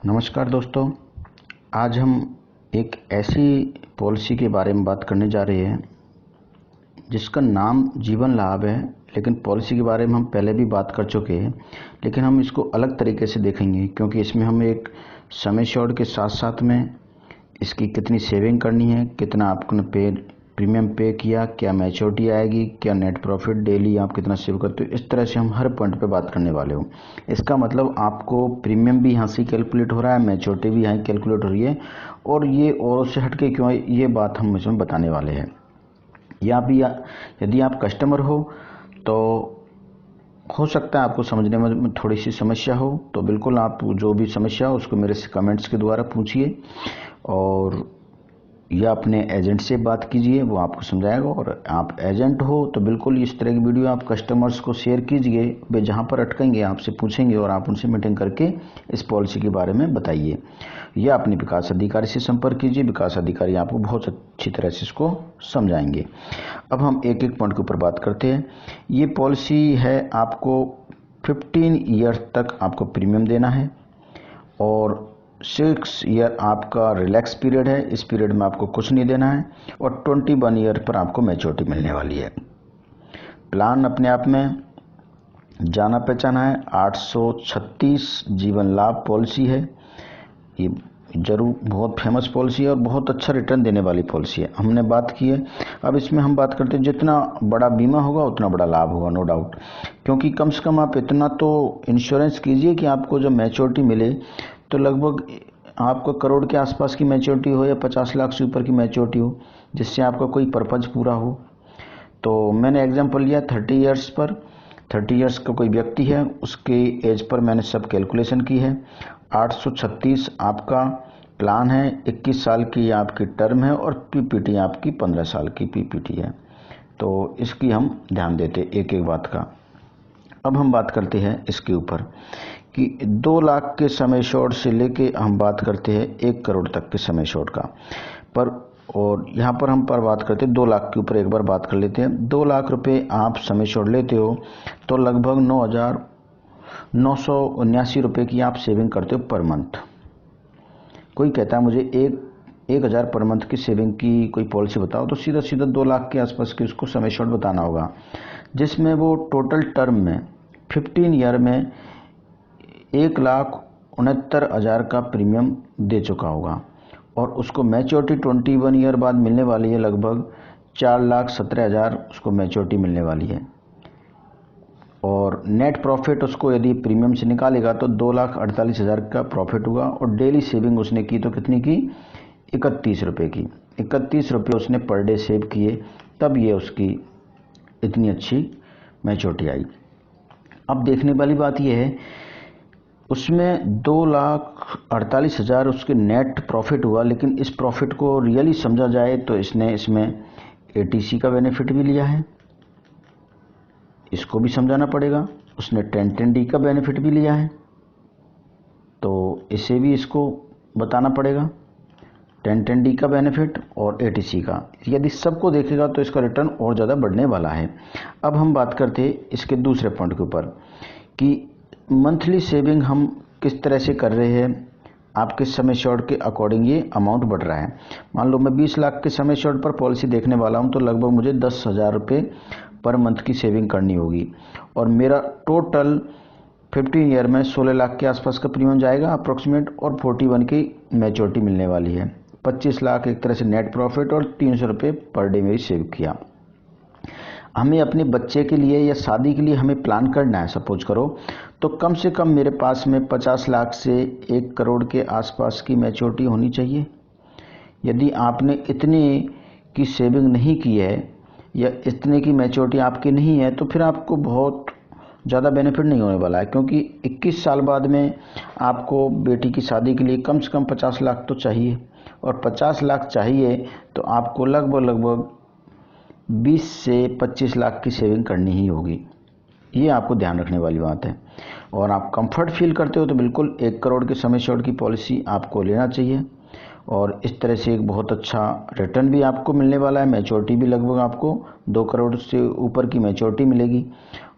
नमस्कार दोस्तों। आज हम एक ऐसी पॉलिसी के बारे में बात करने जा रहे हैं जिसका नाम जीवन लाभ है, लेकिन पॉलिसी के बारे में हम पहले भी बात कर चुके हैं, लेकिन हम इसको अलग तरीके से देखेंगे क्योंकि इसमें हम एक सम एश्योर्ड के साथ साथ में इसकी कितनी सेविंग करनी है, कितना आपने प्रीमियम पे किया, क्या मैच्योरिटी आएगी, क्या नेट प्रॉफिट डेली आप कितना सेव करते हो, इस तरह से हम हर पॉइंट पे बात करने वाले हो। इसका मतलब आपको प्रीमियम भी यहाँ से कैलकुलेट हो रहा है, मैच्योरिटी भी यहाँ कैलकुलेट हो रही है, और ये औरों से हटके क्यों है ये बात हम इसमें बताने वाले हैं। यदि आप कस्टमर हो तो हो सकता है आपको समझने में थोड़ी सी समस्या हो, तो बिल्कुल आप जो भी समस्या हो उसको मेरे से कमेंट्स के द्वारा पूछिए और या अपने एजेंट से बात कीजिए, वो आपको समझाएगा। और आप एजेंट हो तो बिल्कुल इस तरह की वीडियो आप कस्टमर्स को शेयर कीजिए, वे जहाँ पर अटकेंगे आपसे पूछेंगे और आप उनसे मीटिंग करके इस पॉलिसी के बारे में बताइए, या अपने विकास अधिकारी से संपर्क कीजिए। विकास अधिकारी आपको बहुत अच्छी तरह से इसको समझाएंगे। अब हम एक एक पॉइंट के ऊपर बात करते हैं। ये पॉलिसी है, आपको 15 ईयर तक आपको प्रीमियम देना है और 6 ईयर आपका रिलैक्स पीरियड है, इस पीरियड में आपको कुछ नहीं देना है, और 21 ईयर पर आपको मैच्योरिटी मिलने वाली है। प्लान अपने आप में जाना पहचाना है, 836 जीवन लाभ पॉलिसी है। ये जरूर बहुत फेमस पॉलिसी है और बहुत अच्छा रिटर्न देने वाली पॉलिसी है, हमने बात की है। अब इसमें हम बात करते हैं, जितना बड़ा बीमा होगा उतना बड़ा लाभ होगा, नो डाउट, क्योंकि कम से कम आप इतना तो इंश्योरेंस कीजिए कि आपको जब मैच्योरिटी मिले तो लगभग आपको करोड़ के आसपास की मैच्योरिटी हो या 50 लाख से ऊपर की मैच्योरिटी हो, जिससे आपका कोई पर्पज पूरा हो। तो मैंने एग्जांपल लिया 30 ईयर्स पर। 30 ईयर्स का कोई व्यक्ति है, उसके एज पर मैंने सब कैलकुलेशन की है। 836 आपका प्लान है, 21 साल की आपकी टर्म है और पीपीटी आपकी 15 साल की पीपीटी है। तो इसकी हम ध्यान देते एक एक बात का। अब हम बात करते हैं इसके ऊपर कि 2 लाख के सम एश्योर्ड से लेके हम बात करते हैं 1 करोड़ तक के सम एश्योर्ड का पर, और यहाँ पर हम बात करते हैं 2 लाख के ऊपर एक बार बात कर लेते हैं। 2 लाख रुपए आप सम एश्योर्ड लेते हो तो लगभग 9,979 रुपये की आप सेविंग करते हो पर मंथ। कोई कहता है मुझे 1,000 पर मंथ की सेविंग की कोई पॉलिसी बताओ, तो सीधा सीधा 2 लाख के आसपास की उसको सम एश्योर्ड बताना होगा, जिसमें वो टोटल टर्म में 15 ईयर में 1,69,000 का प्रीमियम दे चुका होगा, और उसको मैच्योरिटी 21 ईयर बाद मिलने वाली है, लगभग 4,17,000 उसको मैच्योरिटी मिलने वाली है। और नेट प्रॉफिट उसको यदि प्रीमियम से निकालेगा तो 2,48,000 का प्रॉफिट होगा, और डेली सेविंग उसने की तो कितनी की, 31 रुपये की। 31 रुपये उसने पर डे सेव किए, तब ये उसकी इतनी अच्छी मैच्योरिटी आई। अब देखने वाली बात यह है, उसमें 2,48,000 उसके नेट प्रॉफिट हुआ, लेकिन इस प्रॉफिट को रियली समझा जाए तो इसमें एटीसी का बेनिफिट भी लिया है, इसको भी समझाना पड़ेगा। उसने 1010D का बेनिफिट भी लिया है, तो इसे भी इसको बताना पड़ेगा, 1010D का बेनिफिट और एटीसी का। यदि सबको देखेगा तो इसका रिटर्न और ज़्यादा बढ़ने वाला है। अब हम बात करते हैं इसके दूसरे पॉइंट के ऊपर कि मंथली सेविंग हम किस तरह से कर रहे हैं। आपके सम एश्योर्ड के अकॉर्डिंग ये अमाउंट बढ़ रहा है। मान लो मैं 20 लाख के सम एश्योर्ड पर पॉलिसी देखने वाला हूँ, तो लगभग मुझे 10,000 रुपये पर मंथ की सेविंग करनी होगी, और मेरा टोटल 15 ईयर में 16 लाख के आसपास का प्रीमियम जाएगा अप्रोक्सीमेट, और 41 की मैच्योरिटी मिलने वाली है। 25 लाख एक तरह से नेट प्रॉफिट, और 300 रुपये पर डे में सेव किया। हमें अपने बच्चे के लिए या शादी के लिए हमें प्लान करना है, सपोज करो, तो कम से कम मेरे पास में 50 लाख से 1 करोड़ के आसपास की मैच्योरिटी होनी चाहिए। यदि आपने इतने की सेविंग नहीं की है या इतने की मैच्योरिटी आपकी नहीं है, तो फिर आपको बहुत ज़्यादा बेनिफिट नहीं होने वाला है, क्योंकि 21 साल बाद में आपको बेटी की शादी के लिए कम से कम 50 लाख तो चाहिए, और 50 लाख चाहिए तो आपको लगभग 20 से 25 लाख की सेविंग करनी ही होगी। ये आपको ध्यान रखने वाली बात है। और आप कंफर्ट फील करते हो तो बिल्कुल 1 करोड़ के सम एश्योर्ड की पॉलिसी आपको लेना चाहिए, और इस तरह से एक बहुत अच्छा रिटर्न भी आपको मिलने वाला है। मैच्योरिटी भी लगभग आपको 2 करोड़ से ऊपर की मैच्योरिटी मिलेगी,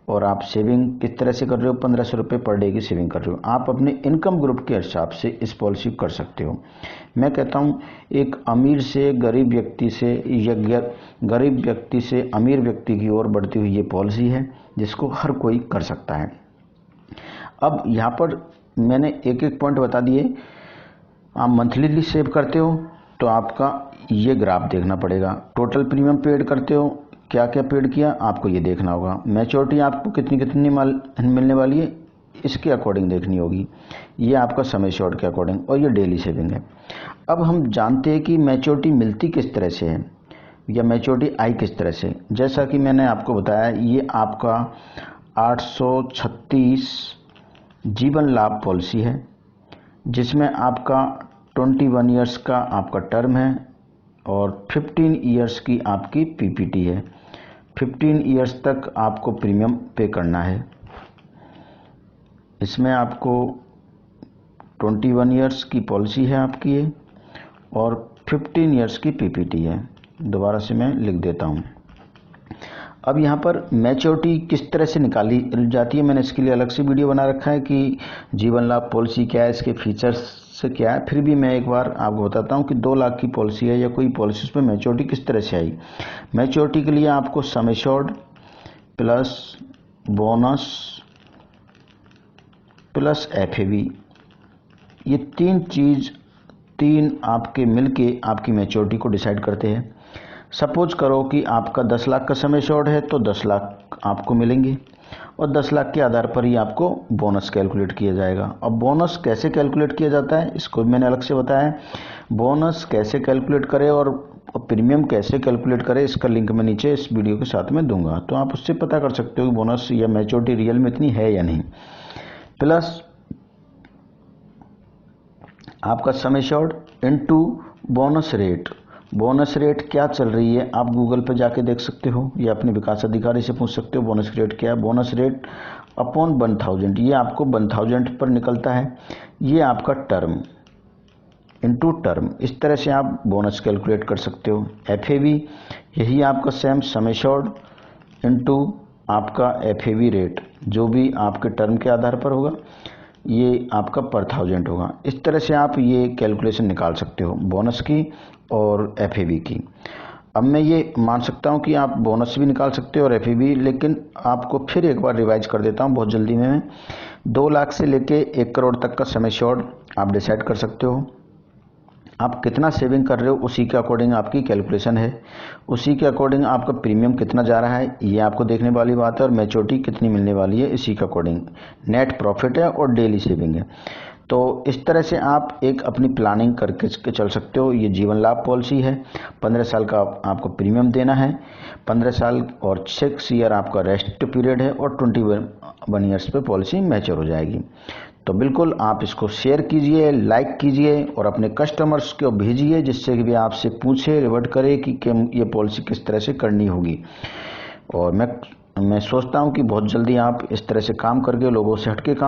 और आप सेविंग किस तरह से कर रहे हो, 1500 रुपये पर डे की सेविंग कर रहे हो। आप अपने इनकम ग्रुप के हिसाब से इस पॉलिसी कर सकते हो। मैं कहता हूँ एक अमीर से गरीब व्यक्ति से या गरीब व्यक्ति से अमीर व्यक्ति की ओर बढ़ती हुई ये पॉलिसी है जिसको हर कोई कर सकता है। अब यहाँ पर मैंने एक एक पॉइंट बता दिए। आप मंथली सेव करते हो तो आपका ये ग्राफ देखना पड़ेगा। टोटल प्रीमियम पेड करते हो, क्या क्या पेड किया आपको ये देखना होगा। मैच्योरिटी आपको कितनी मिलने वाली है इसके अकॉर्डिंग देखनी होगी। ये आपका समय शॉर्ट के अकॉर्डिंग, और ये डेली सेविंग है। अब हम जानते हैं कि मैच्योरिटी मिलती किस तरह से है या मैच्योरिटी आई किस तरह से। जैसा कि मैंने आपको बताया, ये आपका 836 जीवन लाभ पॉलिसी है जिसमें आपका 21 ईयर्स का आपका टर्म है और 15 ईयर्स की आपकी पीपीटी है। 15 ईयर्स तक आपको प्रीमियम पे करना है। इसमें आपको 21 ईयर्स की पॉलिसी है आपकी ये, और 15 ईयर्स की पीपीटी है। दोबारा से मैं लिख देता हूँ। अब यहाँ पर मैच्योरिटी किस तरह से निकाली जाती है, मैंने इसके लिए अलग से वीडियो बना रखा है कि जीवन लाभ पॉलिसी क्या है, इसके फीचर्स से क्या है। फिर भी मैं एक बार आपको बताता हूँ कि 2 लाख की पॉलिसी है या कोई पॉलिसी, उसमें मैच्योरिटी किस तरह से आई। मैच्योरिटी के लिए आपको sum assured plus bonus plus FAV, ये तीन आपके मिलके आपकी मैच्योरिटी को डिसाइड करते हैं। सपोज करो कि आपका 10 लाख का सम एश्योर्ड है तो 10 लाख आपको मिलेंगे, और 10 लाख के आधार पर ही आपको बोनस कैलकुलेट किया जाएगा। अब बोनस कैसे कैलकुलेट किया जाता है इसको मैंने अलग से बताया है। बोनस कैसे कैलकुलेट करें और प्रीमियम कैसे कैलकुलेट करें, इसका लिंक मैं नीचे इस वीडियो के साथ में दूंगा, तो आप उससे पता कर सकते हो कि बोनस या मैच्योरिटी रियल में इतनी है या नहीं। प्लस आपका sum assured into bonus rate. Bonus rate क्या चल रही है आप गूगल पर जाके देख सकते हो या अपने विकास अधिकारी से पूछ सकते हो बोनस रेट क्या है। बोनस रेट अपॉन 1000, ये आपको 1000 पर निकलता है। ये आपका टर्म इनटू टर्म, इस तरह से आप बोनस कैलकुलेट कर सकते हो। एफएवी यही आपका सेम सम एश्योर्ड इनटू आपका एफएवी रेट, जो भी आपके टर्म के आधार पर होगा ये आपका पर 1000 होगा। इस तरह से आप ये कैलकुलेशन निकाल सकते हो बोनस की और एफएवी की। अब मैं ये मान सकता हूँ कि आप बोनस भी निकाल सकते हो और एफएवी, लेकिन आपको फिर एक बार रिवाइज कर देता हूँ बहुत जल्दी में। 2 लाख से लेके 1 करोड़ तक का सम एश्योर्ड आप डिसाइड कर सकते हो। आप कितना सेविंग कर रहे हो उसी के अकॉर्डिंग आपकी कैलकुलेशन है, उसी के अकॉर्डिंग आपका प्रीमियम कितना जा रहा है ये आपको देखने वाली बात है, और मैच्योरिटी कितनी मिलने वाली है इसी के अकॉर्डिंग। नेट प्रॉफिट है और डेली सेविंग है। तो इस तरह से आप एक अपनी प्लानिंग करके चल सकते हो। ये जीवन लाभ पॉलिसी है, 15 साल का आपको प्रीमियम देना है, 15 साल और 6 ईयर आपका रेस्ट पीरियड है, और 21 ईयर्स पे पॉलिसी मैच्योर हो जाएगी। तो बिल्कुल आप इसको शेयर कीजिए, लाइक कीजिए और अपने कस्टमर्स को भेजिए जिससे कि भी आपसे पूछे, रिवर्ट करे कि ये पॉलिसी किस तरह से करनी होगी। और मैं सोचता हूँ कि बहुत जल्दी आप इस तरह से काम करके लोगों से हटके काम